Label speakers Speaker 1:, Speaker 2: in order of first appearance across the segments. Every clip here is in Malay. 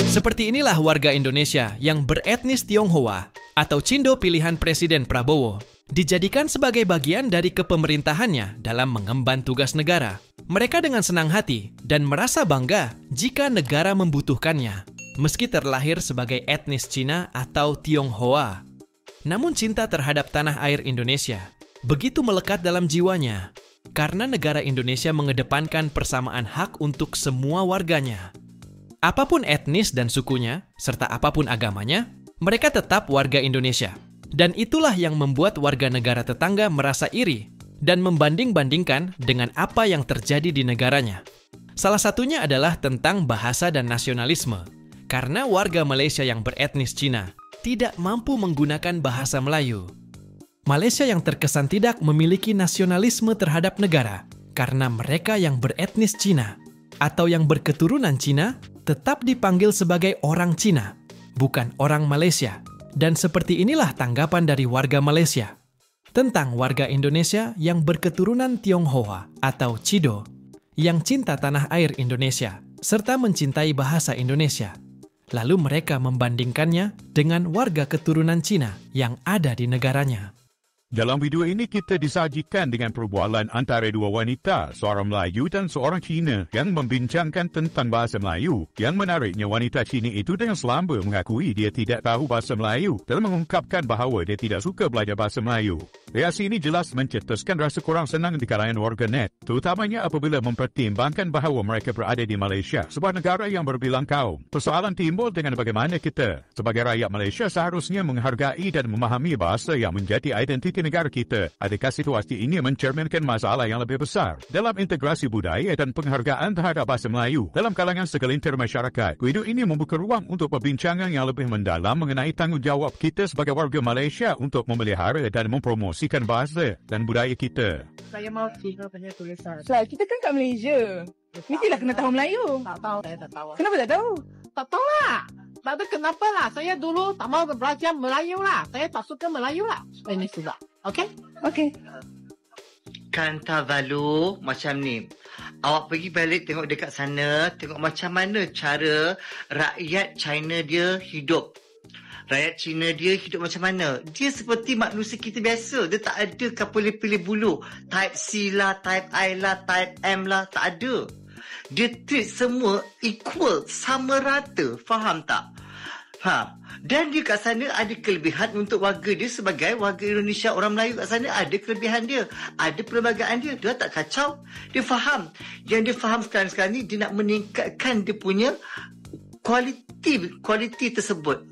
Speaker 1: Seperti inilah warga Indonesia yang beretnis Tionghoa atau Cindo pilihan Presiden Prabowo dijadikan sebagai bagian dari kepemerintahannya dalam mengemban tugas negara. Mereka dengan senang hati dan merasa bangga jika negara membutuhkannya, meski terlahir sebagai etnis Cina atau Tionghoa. Namun cinta terhadap tanah air Indonesia begitu melekat dalam jiwanya, karena negara Indonesia mengedepankan persamaan hak untuk semua warganya. Apapun etnis dan sukunya, serta apapun agamanya, mereka tetap warga Indonesia. Dan itulah yang membuat warga negara tetangga merasa iri dan membanding-bandingkan dengan apa yang terjadi di negaranya. Salah satunya adalah tentang bahasa dan nasionalisme, karena warga Malaysia yang beretnis Cina tidak mampu menggunakan bahasa Melayu. Malaysia yang terkesan tidak memiliki nasionalisme terhadap negara, karena mereka yang beretnis Cina atau yang berketurunan Cina tetap dipanggil sebagai orang Cina, bukan orang Malaysia. Dan seperti inilah tanggapan dari warga Malaysia tentang warga Indonesia yang berketurunan Tionghoa atau Cido, yang cinta tanah air Indonesia, serta mencintai bahasa Indonesia. Lalu mereka membandingkannya dengan warga keturunan Cina yang ada di negaranya.
Speaker 2: Dalam video ini kita disajikan dengan perbualan antara dua wanita, seorang Melayu dan seorang Cina yang membincangkan tentang bahasa Melayu. Yang menariknya, wanita Cina itu dengan selamba mengakui dia tidak tahu bahasa Melayu dan mengungkapkan bahawa dia tidak suka belajar bahasa Melayu. Reaksi ini jelas mencetuskan rasa kurang senang di kalangan warganet, terutamanya apabila mempertimbangkan bahawa mereka berada di Malaysia, sebuah negara yang berbilang kaum. Persoalan timbul dengan bagaimana kita sebagai rakyat Malaysia seharusnya menghargai dan memahami bahasa yang menjadi identiti negara kita. Adakah situasi ini mencerminkan masalah yang lebih besar dalam integrasi budaya dan penghargaan terhadap bahasa Melayu dalam kalangan segelintir masyarakat? Video ini membuka ruang untuk perbincangan yang lebih mendalam mengenai tanggungjawab kita sebagai warga Malaysia untuk memelihara dan mempromosikan bahasa dan budaya kita.
Speaker 3: Saya mau Cina punya tulisan. Kita kan kat Malaysia. Mestilah kena tahu Melayu. Tak tahu, saya tak tahu. Kenapa tak tahu? Tak tahu lah. Tak tahu kenapa lah. Saya dulu tak mau belajar Melayu lah. Saya tak suka Melayu lah. Ini sudah. Okey? Okey.
Speaker 4: Kantavalu macam ni. Awak pergi balik tengok dekat sana, tengok macam mana cara rakyat China dia hidup. Rakyat Cina dia hidup macam mana? Dia seperti manusia kita biasa. Dia tak ada pilih-pilih bulu. Type C lah, type I lah, type M lah. Tak ada. Dia treat semua equal, sama rata. Faham tak? Dan dia kat sana ada kelebihan untuk warga dia sebagai warga Indonesia. Orang Melayu kat sana ada kelebihan dia. Ada perlembagaan dia. Dia tak kacau. Dia faham. Yang dia faham sekarang ni, dia nak meningkatkan dia punya kualiti tersebut,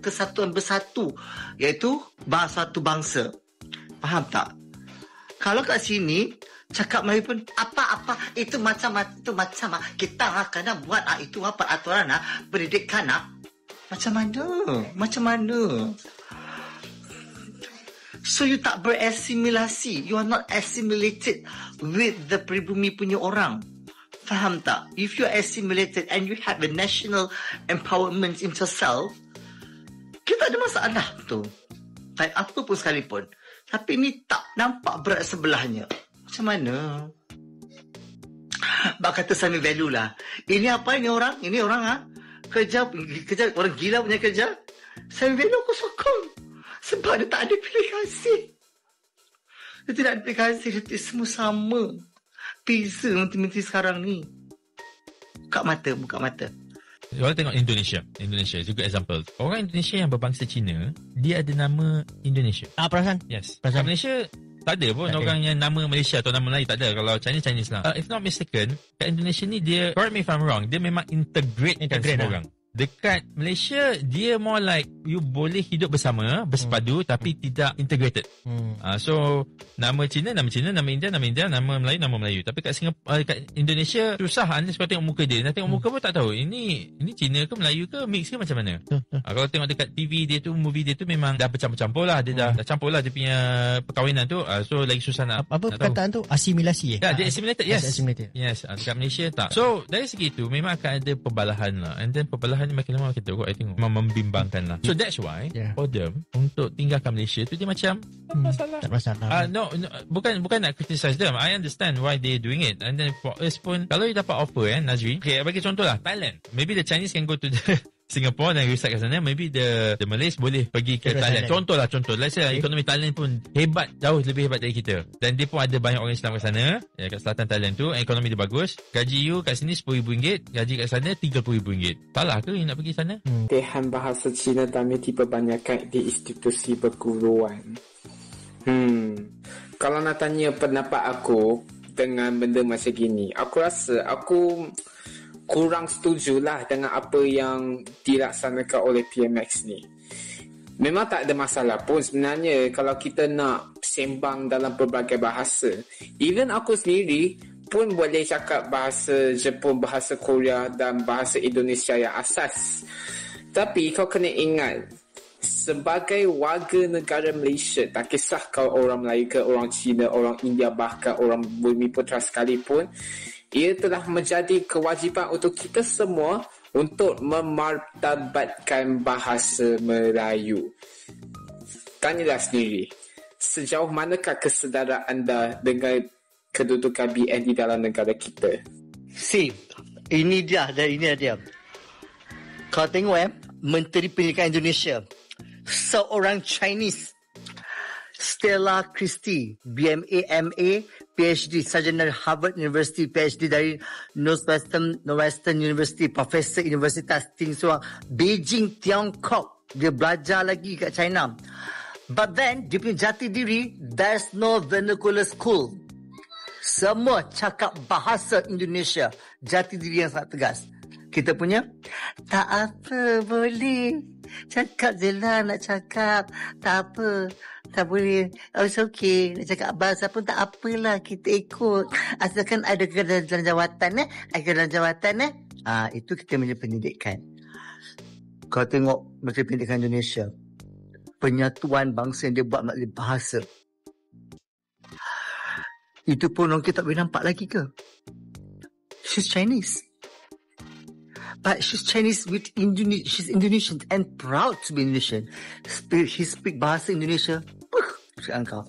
Speaker 4: kesatuan bersatu, iaitu satu bangsa. Faham tak? Kalau kat sini cakap Melayu pun apa-apa itu macam kita kena buat itu peraturan pendidikan macam mana so you tak berasimilasi, you are not assimilated with the pribumi punya orang. Faham tak? If you are assimilated and you have a national empowerment in yourself, kita ada masalah tu. Baik apa pun sekalipun. Tapi ni tak nampak berat sebelahnya. Macam mana? Bak kata Sami value lah. Ini apa ini orang? Ini orang kerja orang gila punya kerja. Sami value aku sokong. Sebab dia tak ada pilih kasih. Dia tidak ada pilih kasih. Dia semua sama. Beza menteri-menteri sekarang ni. Buka mata.
Speaker 5: Orang tengok Indonesia juga example. Orang Indonesia yang berbangsa Cina, dia ada nama Indonesia.
Speaker 6: Perasan?
Speaker 5: Yes.
Speaker 6: Perasan.
Speaker 5: Malaysia tak ada pun orang yang nama Malaysia atau nama Melayu, tak ada. Kalau Chinese lah. If not mistaken, kat Indonesia ni dia, correct me if I'm wrong, dia memang integrate semua orang. Dekat Malaysia, dia more like you boleh hidup bersama, bersepadu tapi tidak integrated. So nama Cina, nama India, nama Melayu. Tapi kat Singapura, kat Indonesia susah anda suka tengok muka dia. Nak tengok muka pun tak tahu ini Cina ke Melayu ke, mix ke macam mana. Kalau tengok dekat TV dia tu, movie dia tu memang dah bercampur-campur lah. Dia dah campur lah dia punya perkahwinan tu. So lagi susah nak
Speaker 6: perkataan tu asimilasi
Speaker 5: dia assimilated. Yes.
Speaker 6: Assimilated.
Speaker 5: Yes. Dekat Malaysia tak. So dari segi tu memang akan ada perbalahan lah. And then perbalahan perubahan makin lama makin teruk. I tengok memang membimbangkan lah. So that's why for them untuk tinggalkan Malaysia tu dia macam
Speaker 6: Tak masalah.
Speaker 5: no, bukan nak criticize them. I understand why they doing it. And then for us pun, kalau you dapat offer Nazri, okay, bagi contoh lah, Thailand. Maybe the Chinese can go to the Singapore dan reside kat sana. Maybe the Malays boleh pergi ke Thailand. Contoh. Let's say ekonomi Thailand pun hebat, jauh lebih hebat dari kita. Dan dia pun ada banyak orang Islam kat sana, kat selatan Thailand tu. Ekonomi dia bagus. Gaji you kat sini RM10,000, gaji kat sana RM30,000. Salah ke you nak pergi sana?
Speaker 7: Latihan bahasa Cina dan diperbanyakan di institusi perguruan. Kalau nak tanya pendapat aku dengan benda macam gini, aku rasa aku kurang setujulah dengan apa yang dilaksanakan oleh PMX ni. Memang tak ada masalah pun sebenarnya kalau kita nak sembang dalam pelbagai bahasa. Even aku sendiri pun boleh cakap bahasa Jepun, bahasa Korea dan bahasa Indonesia yang asas. Tapi kau kena ingat, sebagai warga negara Malaysia, tak kisah kau orang Melayu ke, orang Cina, orang India, bahkan orang Bumi Putra sekalipun, ia telah menjadi kewajipan untuk kita semua untuk memartabatkan bahasa Melayu. Tanyalah sendiri, sejauh manakah kesedaran anda dengan kedudukan BN di dalam negara kita?
Speaker 4: Ini dia. Kau tengok Menteri Pendidikan Indonesia, seorang Chinese, Stella Christie, BMA, MA, PhD, sarjana Harvard University, PhD dari Northwestern University, Profesor Universitas Tsinghua, Beijing, Tiongkok. Dia belajar lagi kat China. But then, dia punya jati diri, there's no vernacular school. Semua cakap bahasa Indonesia. Jati diri yang sangat tegas. Kita punya, tak apa, boleh. Cakap je lah nak cakap. Tak apa, tak boleh. Oh, it's okay. Nak cakap bahasa pun tak apalah. Kita ikut. Asalkan ada dalam jawatan, itu kita punya pendidikan. Kau tengok Menteri Pendidikan Indonesia. Penyatuan bangsa yang dia buat melalui bahasa. Itu pun orang kita tak boleh nampak lagi ke? She's Chinese. But she's Chinese with Indonesian. She's Indonesian and proud to be Indonesian. She speak bahasa Indonesia. Engkau.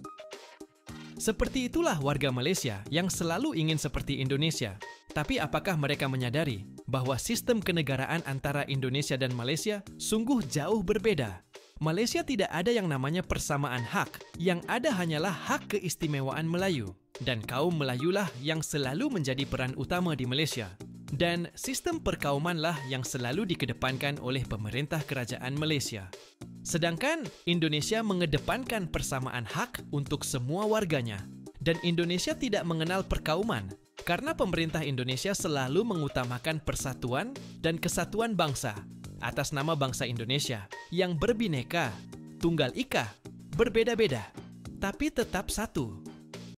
Speaker 1: Seperti itulah warga Malaysia yang selalu ingin seperti Indonesia. Tapi apakah mereka menyadari bahawa sistem kenegaraan antara Indonesia dan Malaysia sungguh jauh berbeda? Malaysia tidak ada yang namanya persamaan hak. Yang ada hanyalah hak keistimewaan Melayu. Dan kaum Melayulah yang selalu menjadi peran utama di Malaysia. Dan sistem perkaumanlah yang selalu dikedepankan oleh pemerintah kerajaan Malaysia. Sedangkan Indonesia mengedepankan persamaan hak untuk semua warganya. Dan Indonesia tidak mengenal perkauman karena pemerintah Indonesia selalu mengutamakan persatuan dan kesatuan bangsa atas nama bangsa Indonesia yang berbineka, tunggal ika, berbeda-beda, tapi tetap satu.